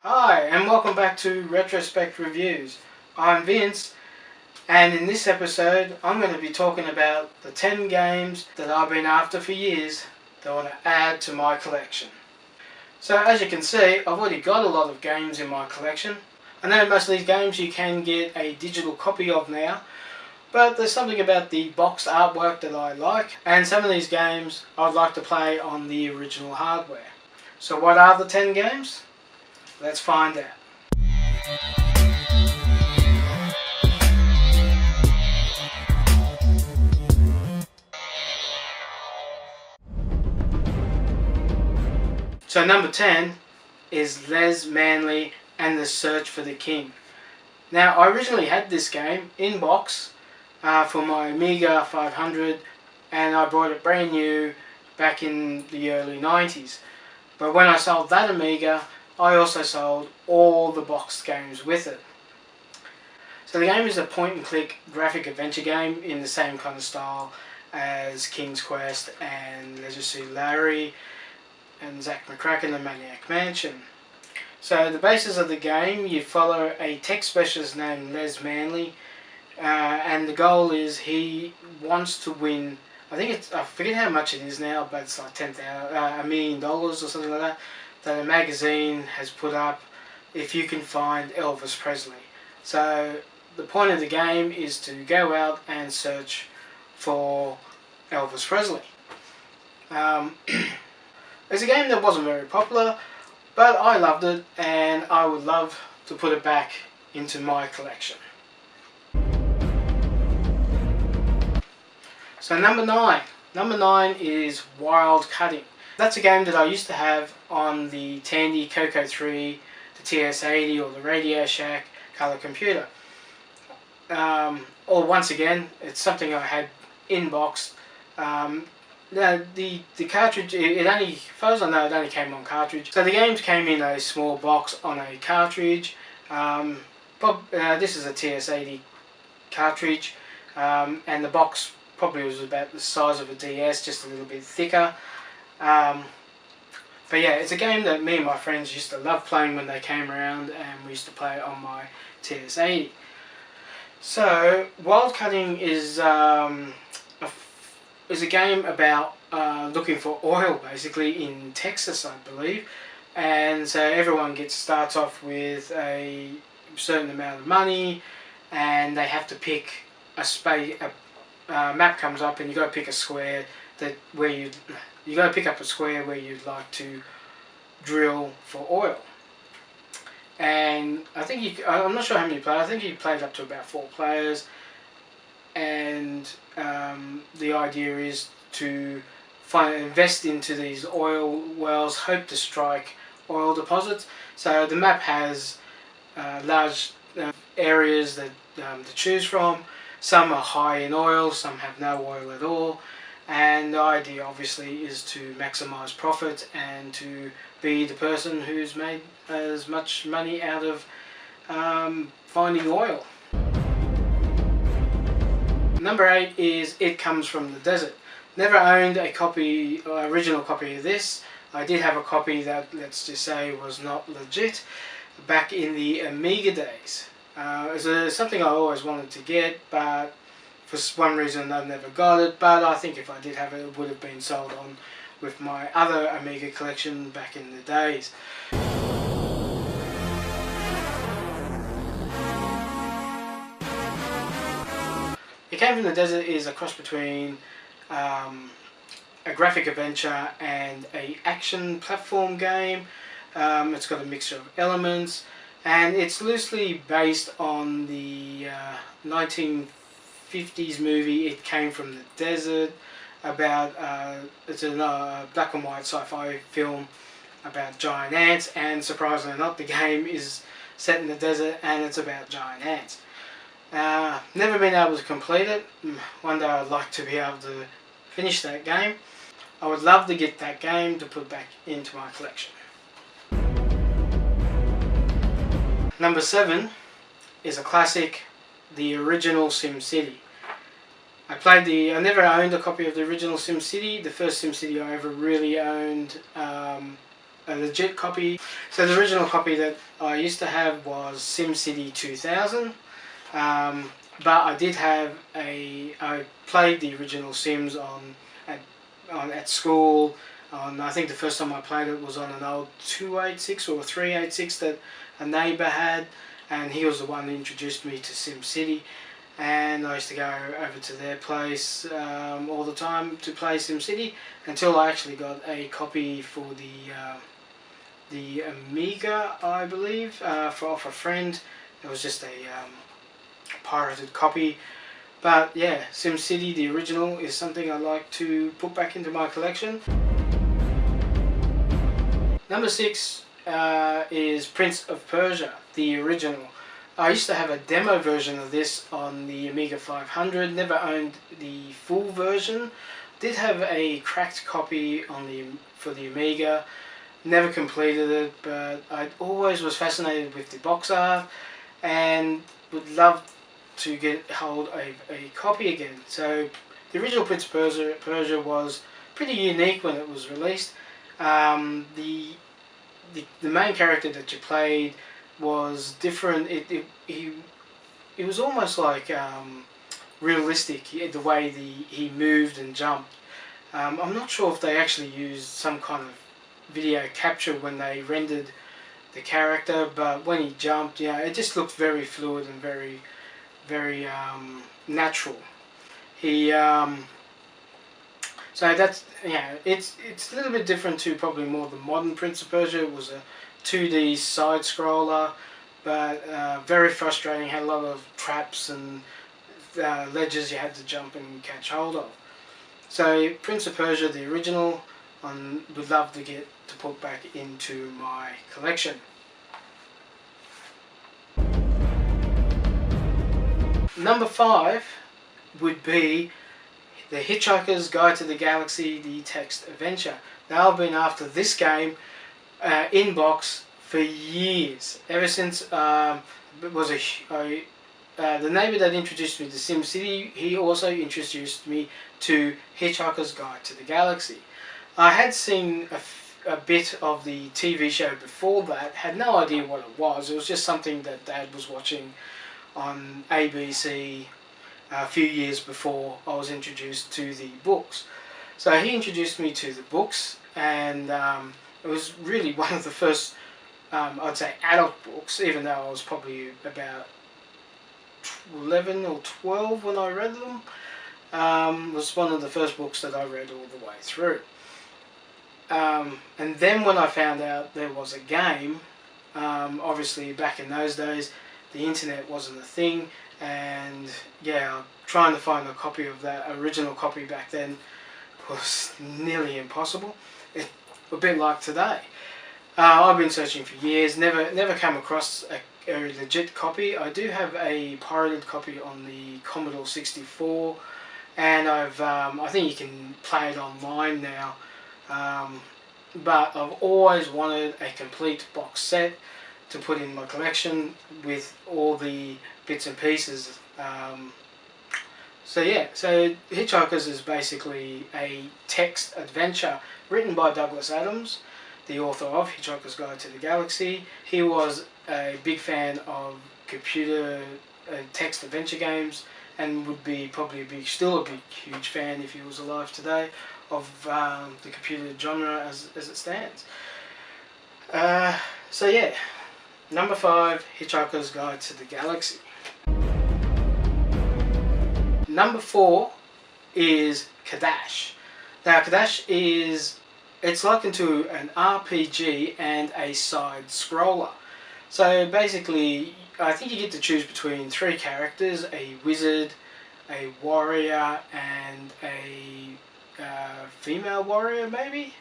Hi, and welcome back to Retrospectreviews. I'm Vince, and in this episode I'm going to be talking about the 10 games that I've been after for years that I want to add to my collection. So as you can see, I've already got a lot of games in my collection. I know most of these games you can get a digital copy of now, but there's something about the box artwork that I like, and some of these games I'd like to play on the original hardware. So what are the 10 games? Let's find out. So number 10 is Les Manly and the Search for the King. Now I originally had this game in box for my Amiga 500, and I bought it brand new back in the early 90s. But when I sold that Amiga, I also sold all the boxed games with it. So the game is a point and click graphic adventure game in the same kind of style as King's Quest and Leisure Suit Larry and Zack McCracken and Maniac Mansion. So the basis of the game, you follow a tech specialist named Les Manly, and the goal is he wants to win, I forget how much it is now, but it's like $1 million or something like that a magazine has put up if you can find Elvis Presley. So the point of the game is to go out and search for Elvis Presley. It's a game that wasn't very popular, but I loved it and I would love to put it back into my collection. So number 9. Number 9 is Wild Cutting. That's a game that I used to have on the Tandy Coco 3, the TS80 or the Radio Shack color computer. Or once again, it's something I had in box. The cartridge, it only, as far as I know, it only came on cartridge. So the games came in a small box on a cartridge. This is a TS80 cartridge, and the box probably was about the size of a DS, just a little bit thicker. But yeah, it's a game that me and my friends used to love playing when they came around, and we used to play it on my TS80. So Wild Cutting is a game about looking for oil, basically, in Texas, I believe. And so everyone starts off with a certain amount of money, and they have to pick a space. A map comes up, and you got to pick a square where you got to pick up a square where you'd like to drill for oil. And I think I'm not sure how many players. I think you played up to about 4 players. And the idea is to invest into these oil wells, hope to strike oil deposits. So the map has large areas to choose from. Some are high in oil, some have no oil at all, and the idea obviously is to maximize profit and to be the person who's made as much money out of finding oil. Number 8 is It Comes from the Desert. Never owned a original copy of this. I did have a copy that, let's just say, was not legit back in the Amiga days. It's something I always wanted to get, but for one reason I never got it. But I think if I did have it, it would have been sold on with my other Amiga collection back in the days. It Came from the Desert is a cross between a graphic adventure and an action platform game. It's got a mixture of elements, and it's loosely based on the 1950s movie It Came from the Desert, about it's a black and white sci-fi film about giant ants, and surprisingly or not, the game is set in the desert and it's about giant ants. Never been able to complete it. One day I'd like to be able to finish that game. I would love to get that game to put back into my collection. Number 7 is a classic, the original SimCity. I never owned a copy of the original SimCity. The first SimCity I ever really owned a legit copy. So the original copy that I used to have was SimCity 2000. But I did have I played the original Sims at school. I think the first time I played it was on an old 286 or 386 that a neighbour had, and he was the one that introduced me to SimCity. And I used to go over to their place all the time to play SimCity until I actually got a copy for the Amiga, I believe, off a friend. It was just a pirated copy. But yeah, SimCity, the original, is something I like to put back into my collection. Number 6 is Prince of Persia, the original. I used to have a demo version of this on the Amiga 500, never owned the full version. Did have a cracked copy for the Amiga, never completed it, but I always was fascinated with the box art and would love to get hold of a copy again. So the original Prince of Persia was pretty unique when it was released. The main character that you played was different. It was almost like realistic, the way he moved and jumped. I'm not sure if they actually used some kind of video capture when they rendered the character, but when he jumped, yeah, it just looked very fluid and very natural. So that's, yeah, it's a little bit different to probably more the modern Prince of Persia. It was a 2D side scroller, but very frustrating. Had a lot of traps and ledges you had to jump and catch hold of. So Prince of Persia, the original, would love to get to put back into my collection. Number 5 would be The Hitchhiker's Guide to the Galaxy, the text adventure. Now I've been after this game in box for years, ever since the neighbour that introduced me to SimCity. He also introduced me to Hitchhiker's Guide to the Galaxy. I had seen a bit of the TV show before that, had no idea what it was. It was just something that Dad was watching on ABC a few years before I was introduced to the books. So he introduced me to the books, and it was really one of the first, I'd say, adult books, even though I was probably about 11 or 12 when I read them. Was one of the first books that I read all the way through. And then when I found out there was a game, obviously back in those days the internet wasn't a thing, and yeah, trying to find a copy of that original copy back then was nearly impossible. A bit like today. I've been searching for years, never come across a legit copy. I do have a pirated copy on the Commodore 64, and I think you can play it online now. But I've always wanted a complete box set to put in my collection with all the bits and pieces. So yeah, so Hitchhikers is basically a text adventure written by Douglas Adams, the author of Hitchhiker's Guide to the Galaxy. He was a big fan of computer text adventure games, and would be probably still a big huge fan if he was alive today of the computer genre as it stands. So yeah, number 5, Hitchhiker's Guide to the Galaxy. Number 4 is Kadash. Now Kadash it's likened to an RPG and a side scroller. So basically, I think you get to choose between 3 characters: a wizard, a warrior, and a female warrior, maybe.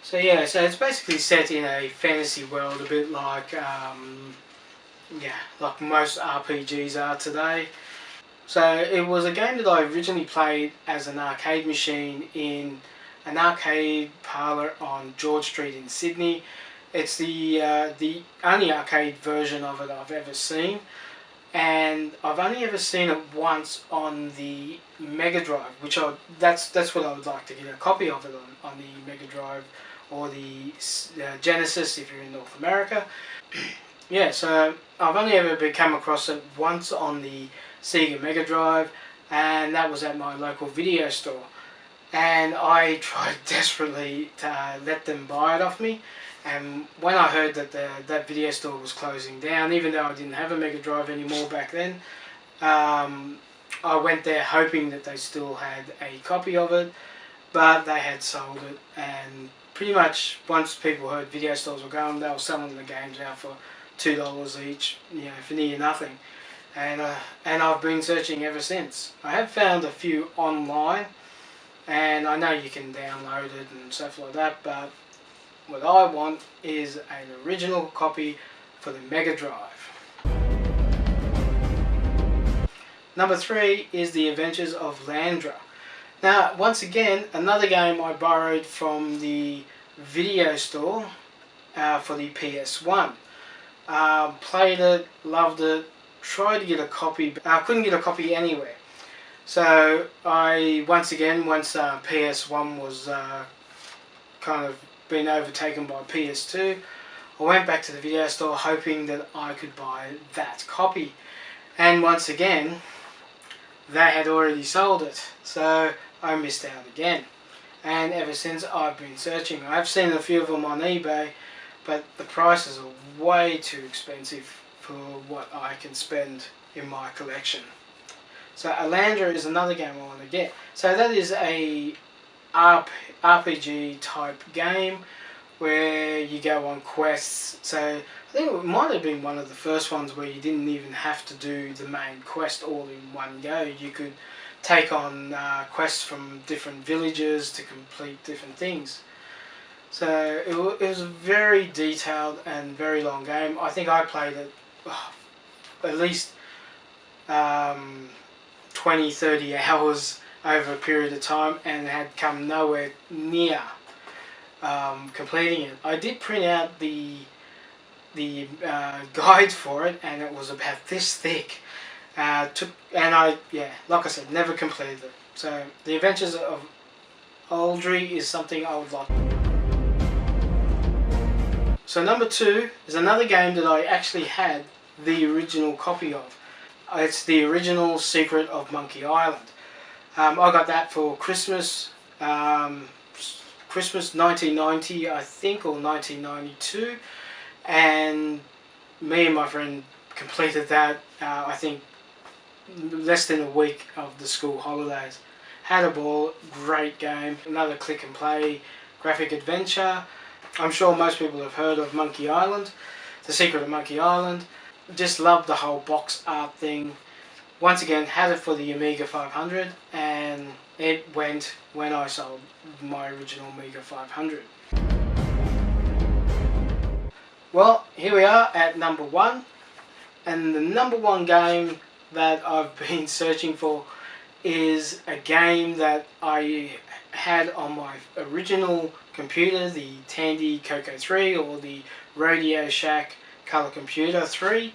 So yeah, so it's basically set in a fantasy world, a bit like like most RPGs are today. So it was a game that I originally played as an arcade machine in an arcade parlour on George Street in Sydney. It's the only arcade version of it I've ever seen, and I've only ever seen it once on the Mega Drive, which that's what I would like to get a copy of it on the Mega Drive or the Genesis if you're in North America. Yeah, so I've only ever come across it once on the Sega Mega Drive, and that was at my local video store. And I tried desperately to let them buy it off me. And when I heard that that video store was closing down, even though I didn't have a Mega Drive anymore back then, I went there hoping that they still had a copy of it, but they had sold it. And pretty much once people heard video stores were going, they were selling the games out for $2 each, you know, for near nothing. And I've been searching ever since. I have found a few online, and I know you can download it and stuff like that, but what I want is an original copy for the Mega Drive. Number 3 is The Adventures of Landra. Now, once again, another game I borrowed from the video store for the PS1. Played it, loved it, tried to get a copy, but I couldn't get a copy anywhere. So once PS1 was kind of been overtaken by PS2, I went back to the video store hoping that I could buy that copy. And once again, they had already sold it, so I missed out again. And ever since I've been searching. I've seen a few of them on eBay, but the prices are way too expensive for what I can spend in my collection. So Alandra is another game I want to get. So that is a RPG type game where you go on quests. So I think it might have been one of the first ones where you didn't even have to do the main quest all in one go. You could take on quests from different villages to complete different things. So it was a very detailed and very long game. I think I played it at least 20-30 hours over a period of time and had come nowhere near completing it. I did print out the guide for it, and it was about this thick. Like I said, never completed it. So The Adventures of Aldry is something I would like. So number 2 is another game that I actually had the original copy of. It's the original Secret of Monkey Island. I got that for Christmas, Christmas 1990 I think, or 1992, and me and my friend completed that I think less than a week of the school holidays. Had a ball, great game, another click and play graphic adventure. I'm sure most people have heard of Monkey Island, The Secret of Monkey Island. Just loved the whole box art thing. Once again, had it for the Amiga 500, and it went when I sold my original Amiga 500. Well, here we are at number 1, and the number 1 game that I've been searching for is a game that I had on my original computer, the Tandy Coco 3 or the Radio Shack Color Computer 3,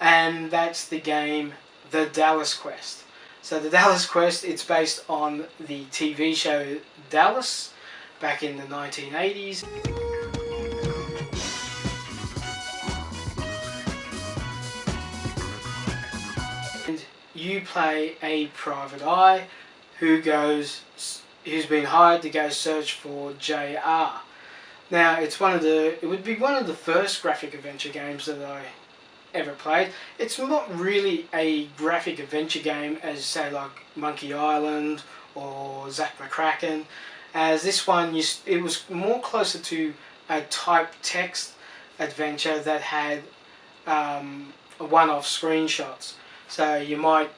and that's the game The Dallas Quest. So The Dallas Quest, it's based on the TV show Dallas back in the 1980s. And you play a private eye who's been hired to go search for JR. Now it would be one of the first graphic adventure games that I ever played. It's not really a graphic adventure game as say like Monkey Island or Zack McCracken, as this one it was more closer to a type text adventure that had one-off screenshots. So you might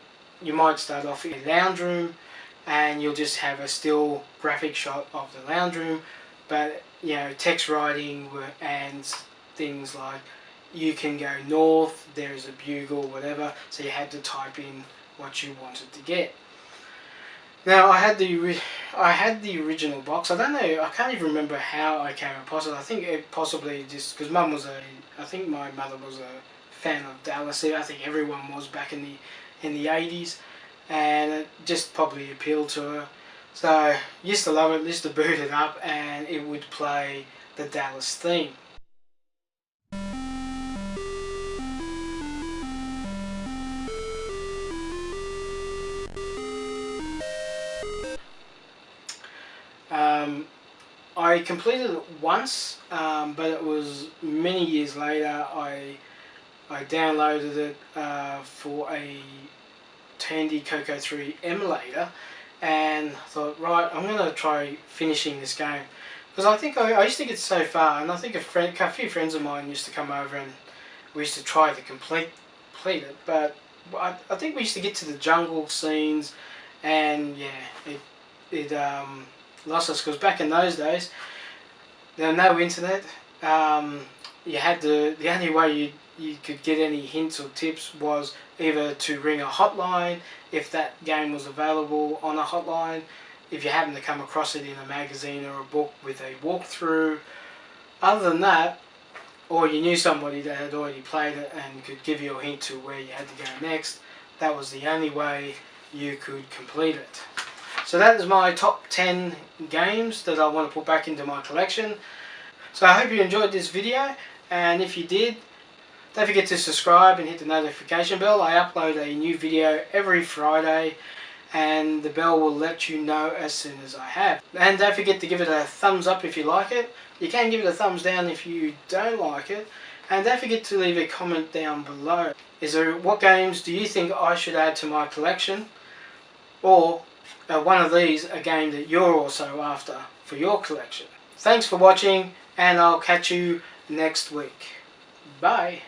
start off in a lounge room and you'll just have a still graphic shot of the lounge room, but you know, text writing and things like you can go north, there is a bugle, whatever, so you had to type in what you wanted to get. Now I had the original box. I don't know, I can't even remember how I came across it. I think it possibly just because I think my mother was a fan of Dallas. I think everyone was back in the 80s, and it just probably appealed to her. So used to love it, used to boot it up and it would play the Dallas theme. I completed it once, but it was many years later. I downloaded it for a Tandy Coco 3 emulator, and thought, right, I'm going to try finishing this game, because I think I used to get so far, and I think a few friends of mine used to come over and we used to try to complete it, but I think we used to get to the jungle scenes, and yeah, it lost us, because back in those days there was no internet. You had the only way you could get any hints or tips was either to ring a hotline if that game was available on a hotline, if you happened to come across it in a magazine or a book with a walkthrough. Other than that, or you knew somebody that had already played it and could give you a hint to where you had to go next. That was the only way you could complete it. So that is my top 10 games that I want to put back into my collection. So I hope you enjoyed this video, and if you did, don't forget to subscribe and hit the notification bell. I upload a new video every Friday, and the bell will let you know as soon as I have. And don't forget to give it a thumbs up if you like it. You can give it a thumbs down if you don't like it. And don't forget to leave a comment down below. What games do you think I should add to my collection? Or one of these, a game that you're also after for your collection. Thanks for watching, and I'll catch you next week. Bye.